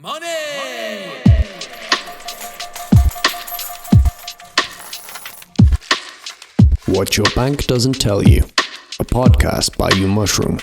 Money! What Your Bank Doesn't Tell You, a podcast by UMushroom.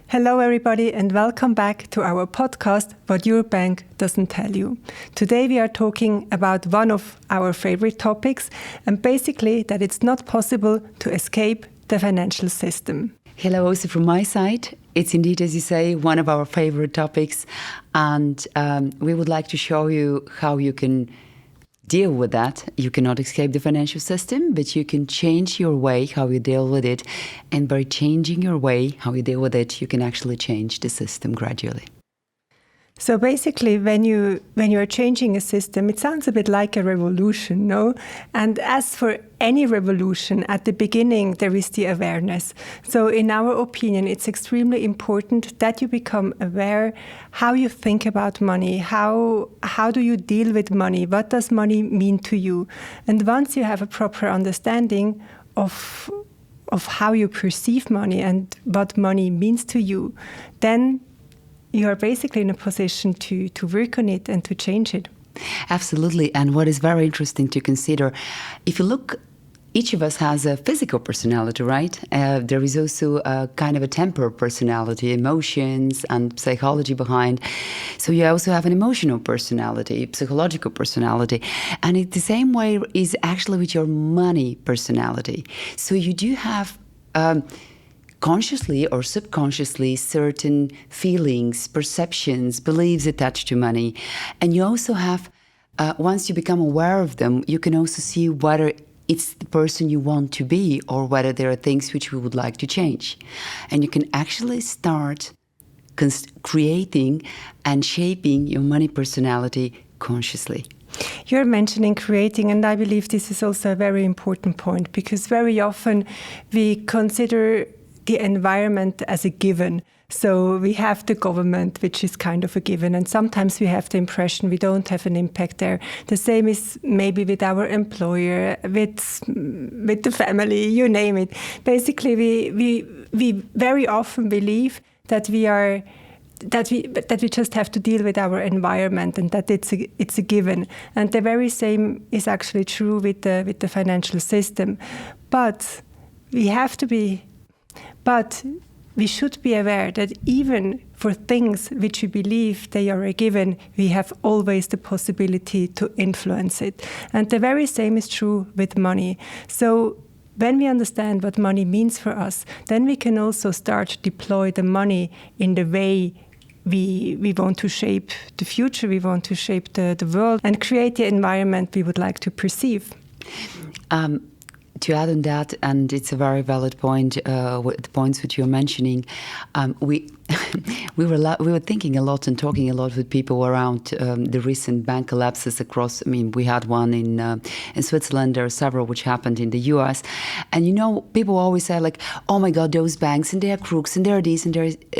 Hello everybody and welcome back to our podcast, What Your Bank Doesn't Tell You. Today we are talking about one of our favorite topics, and basically that it's not possible to escape the financial system. Hello also from my side. It's indeed, as you say, one of our favorite topics, and we would like to show you how you can deal with that. You cannot escape the financial system, but you can change your way how you deal with it, and by changing your way how you deal with it, you can actually change the system gradually. So basically, when you are changing a system, it sounds a bit like a revolution, no? And as for any revolution, at the beginning, there is the awareness. So in our opinion, it's extremely important that you become aware how you think about money, how do you deal with money, what does money mean to you? And once you have a proper understanding of how you perceive money and what money means to you, then you are basically in a position to work on it and to change it. Absolutely. And what is very interesting to consider, if you look, each of us has a physical personality, right? There is also a kind of a temper personality, emotions and psychology behind. So you also have an emotional personality, psychological personality. And it's the same way is actually with your money personality. So you do have consciously or subconsciously certain feelings, perceptions, beliefs attached to money. And you also have, once you become aware of them, you can also see whether it's the person you want to be or whether there are things which we would like to change. And you can actually start creating and shaping your money personality consciously. You're mentioning creating, and I believe this is also a very important point, because very often we consider the environment as a given. So we have the government, which is kind of a given, and sometimes we have the impression we don't have an impact there. The same is maybe with our employer, with the family, you name it. Basically, we very often believe that we just have to deal with our environment and that it's a given. And the very same is actually true with the financial system. But we should be aware that even for things which we believe they are a given, we have always the possibility to influence it. And the very same is true with money. So when we understand what money means for us, then we can also start to deploy the money in the way we want to shape the future, we want to shape the world and create the environment we would like to perceive. To add on that, and it's a very valid point, the points which you're mentioning, we were thinking a lot and talking a lot with people around the recent bank collapses across. I mean, we had one in Switzerland. There are several which happened in the US, and people always say like, "Oh my God, those banks and they're crooks and they're this and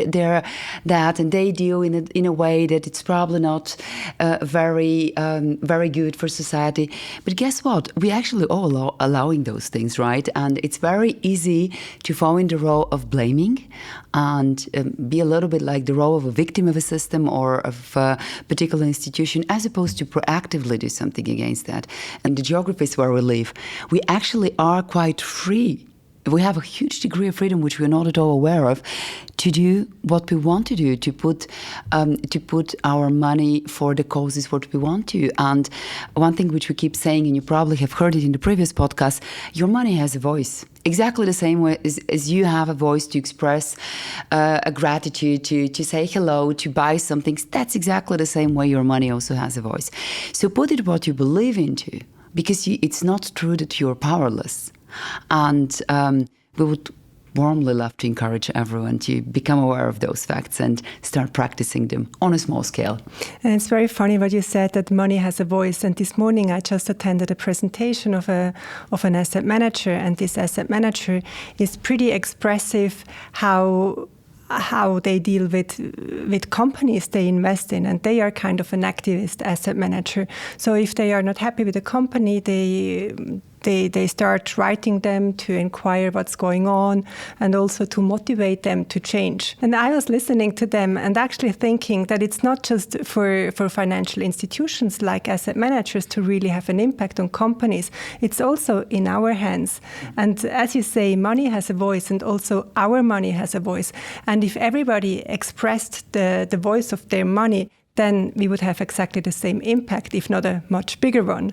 they're that, and they deal in a way that it's probably not very good for society." But guess what? We actually all allowing those things, right? And it's very easy to fall in the role of blaming and be a little bit like the role of a victim of a system or of a particular institution, as opposed to proactively do something against that. And the geographies where we live, we actually are quite free. We have a huge degree of freedom, which we're not at all aware of, to do what we want to do, to put our money for the causes what we want to. And one thing which we keep saying, and you probably have heard it in the previous podcast, your money has a voice. Exactly the same way as you have a voice to express a gratitude, to say hello, to buy something. That's exactly the same way your money also has a voice. So put it what you believe into, because it's not true that you're powerless. And we would warmly love to encourage everyone to become aware of those facts and start practicing them on a small scale. And it's very funny what you said, that money has a voice. And this morning I just attended a presentation of an asset manager, and this asset manager is pretty expressive how they deal with companies they invest in, and they are kind of an activist asset manager. So if they are not happy with the company, they start writing them to inquire what's going on and also to motivate them to change. And I was listening to them and actually thinking that it's not just for financial institutions like asset managers to really have an impact on companies. It's also in our hands. And as you say, money has a voice and also our money has a voice. And if everybody expressed the voice of their money, then we would have exactly the same impact, if not a much bigger one.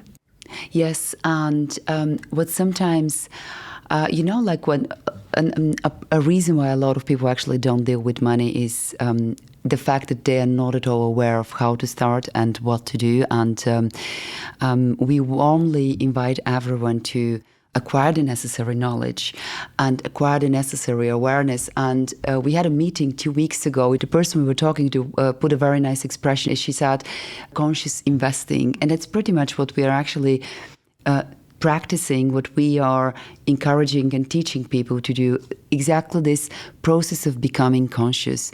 Yes, and what sometimes, like when a reason why a lot of people actually don't deal with money is the fact that they are not at all aware of how to start and what to do. And we warmly invite everyone to acquire the necessary knowledge and acquire the necessary awareness. And we had a meeting 2 weeks ago. The person we were talking to put a very nice expression. She said, conscious investing. And that's pretty much what we are actually practicing, what we are encouraging and teaching people to do. Exactly this process of becoming conscious.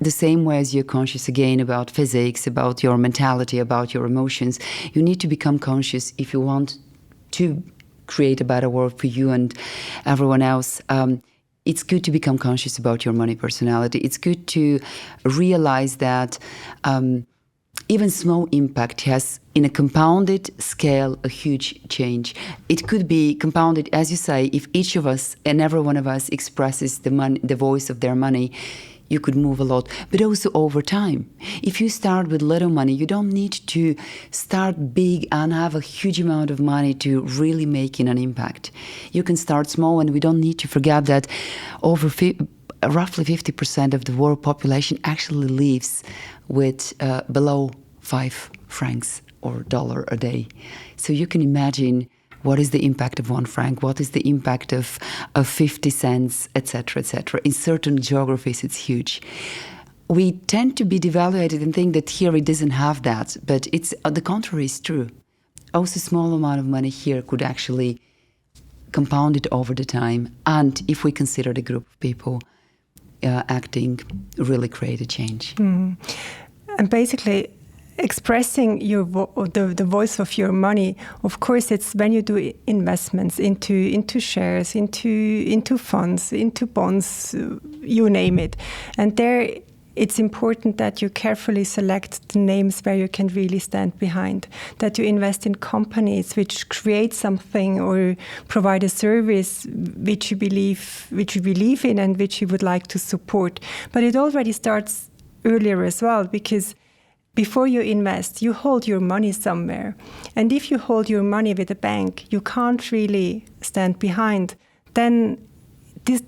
The same way as you're conscious again about physics, about your mentality, about your emotions. You need to become conscious if you want to create a better world for you and everyone else. It's good to become conscious about your money personality. It's good to realize that even small impact has, in a compounded scale, a huge change. It could be compounded, as you say, if each of us and every one of us expresses the voice of their money, you could move a lot, but also over time. If you start with little money, you don't need to start big and have a huge amount of money to really make an impact. You can start small, and we don't need to forget that roughly 50% of the world population actually lives with below 5 francs or dollar a day. So you can imagine what is the impact of 1 franc? What is the impact of 50 cents, etc., etc.? In certain geographies, it's huge. We tend to be devaluated and think that here it doesn't have that, but it's the contrary is true. Also, a small amount of money here could actually compound it over the time, and if we consider the group of people acting, really create a change. Mm. And basically, expressing the voice of your money, of course, it's when you do investments into shares, into funds, into bonds, you name it. And there, it's important that you carefully select the names where you can really stand behind, that you invest in companies which create something or provide a service which you believe in and which you would like to support. But it already starts earlier as well, because before you invest, you hold your money somewhere. And if you hold your money with a bank, you can't really stand behind. Then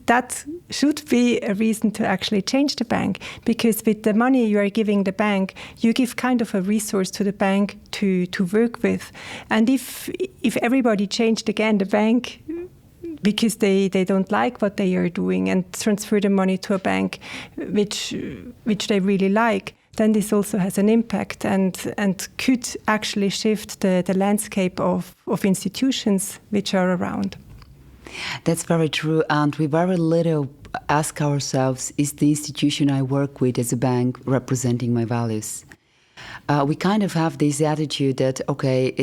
that should be a reason to actually change the bank. Because with the money you are giving the bank, you give kind of a resource to the bank to work with. And if everybody changed again the bank because they don't like what they are doing and transfer the money to a bank which they really like, then this also has an impact and could actually shift the landscape of institutions which are around. That's very true, and we very little ask ourselves, is the institution I work with as a bank representing my values? We kind of have this attitude that, okay,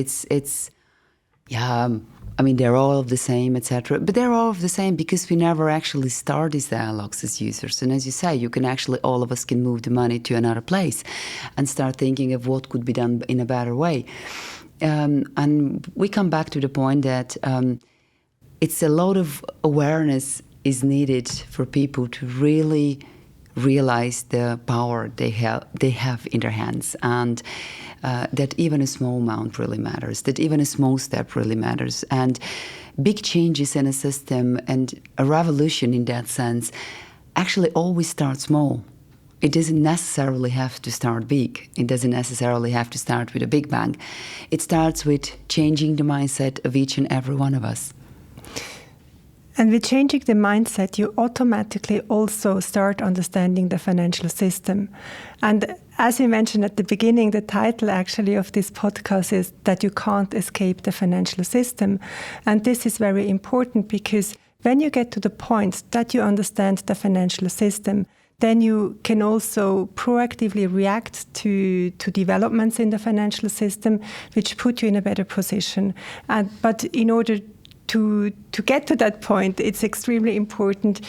they're all of the same, etc. But they're all of the same because we never actually start these dialogues as users. And as you say, all of us can move the money to another place and start thinking of what could be done in a better way. And we come back to the point that it's a lot of awareness is needed for people to really realize the power they have in their hands, and that even a small amount really matters, that even a small step really matters. And big changes in a system and a revolution in that sense actually always start small. It doesn't necessarily have to start big. It doesn't necessarily have to start with a big bang. It starts with changing the mindset of each and every one of us. And with changing the mindset, you automatically also start understanding the financial system. And as we mentioned at the beginning, the title actually of this podcast is that you can't escape the financial system. And this is very important because when you get to the point that you understand the financial system, then you can also proactively react to developments in the financial system, which put you in a better position. But in order to get to that point, it's extremely important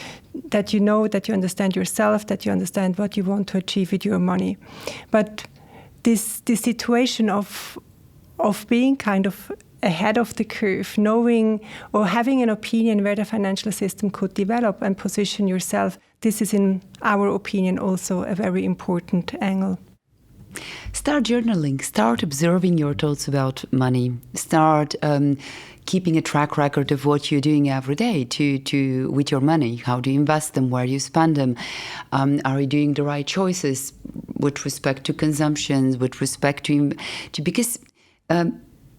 that you know, that you understand yourself, that you understand what you want to achieve with your money. But this situation of being kind of ahead of the curve, knowing or having an opinion where the financial system could develop and position yourself, this is, in our opinion, also a very important angle. Start journaling, start observing your thoughts about money, start keeping a track record of what you're doing every day with your money. How do you invest them? Where do you spend them? Are you doing the right choices with respect to consumptions, with respect to because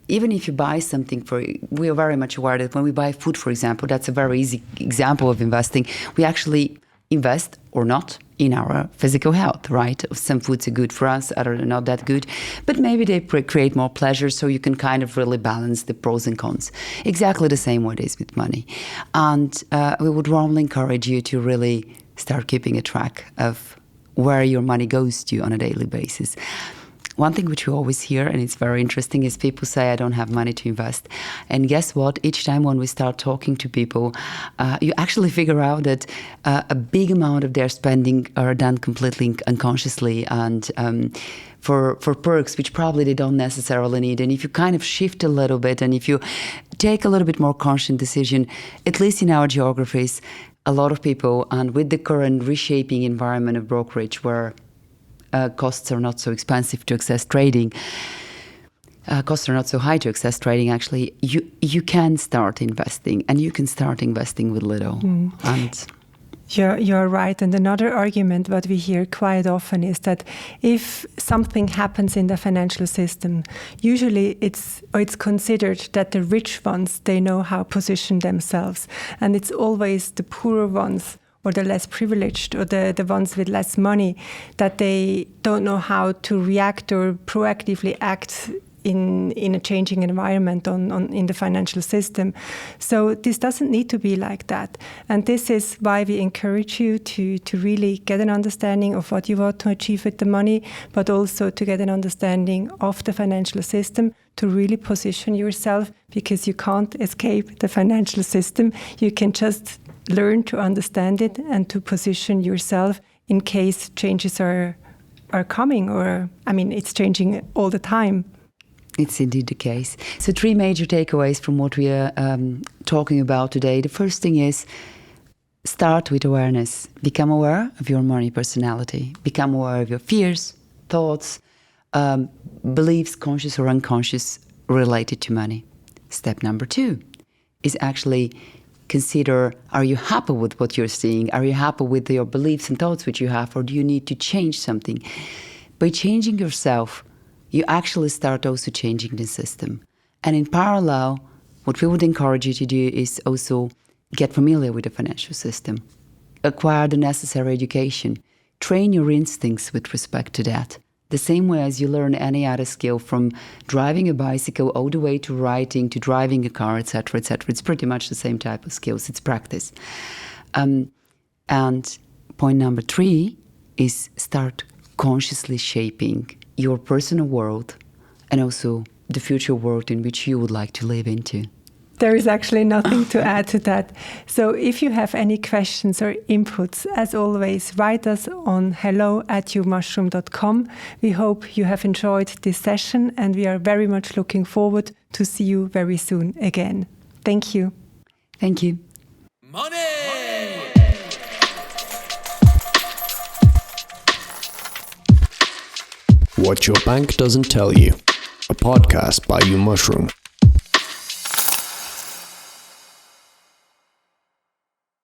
even if you buy something we are very much aware that when we buy food, for example, that's a very easy example of investing. We actually invest or not in our physical health, right? Some foods are good for us, others are not that good, but maybe they create more pleasure, so you can kind of really balance the pros and cons. Exactly the same way it is with money. And we would warmly encourage you to really start keeping a track of where your money goes to on a daily basis. One thing which we always hear, and it's very interesting, is people say, I don't have money to invest. And guess what? Each time when we start talking to people, you actually figure out that a big amount of their spending are done completely unconsciously and for perks, which probably they don't necessarily need. And if you kind of shift a little bit, and if you take a little bit more conscious decision, at least in our geographies, a lot of people, and with the current reshaping environment of brokerage where costs are not so expensive to access trading. Costs are not so high to access trading, actually. You can start investing, and you can start investing with little. And You're right. And another argument what we hear quite often is that if something happens in the financial system, usually it's considered that the rich ones, they know how to position themselves. And it's always the poorer ones or the less privileged or the ones with less money that they don't know how to react or proactively act in a changing environment in the financial system. So this doesn't need to be like that. And this is why we encourage you to really get an understanding of what you want to achieve with the money, but also to get an understanding of the financial system, to really position yourself, because you can't escape the financial system. You can just learn to understand it and to position yourself in case changes are coming, or, I mean, it's changing all the time. It's indeed the case. So 3 major takeaways from what we are talking about today. The first thing is start with awareness. Become aware of your money personality. Become aware of your fears, thoughts, beliefs, conscious or unconscious, related to money. Step number 2 is actually consider, are you happy with what you're seeing? Are you happy with your beliefs and thoughts which you have, or do you need to change something? By changing yourself, you actually start also changing the system. And in parallel, what we would encourage you to do is also get familiar with the financial system, acquire the necessary education, train your instincts with respect to that. The same way as you learn any other skill, from driving a bicycle all the way to writing, to driving a car, etc., etc. It's pretty much the same type of skills. It's practice. And point number 3 is start consciously shaping your personal world and also the future world in which you would like to live into. There is actually nothing to add to that. So if you have any questions or inputs, as always, write us on hello@umushroom.com. We hope you have enjoyed this session, and we are very much looking forward to see you very soon again. Thank you. Thank you. Money! What Your Bank Doesn't Tell You, a podcast by UMushroom.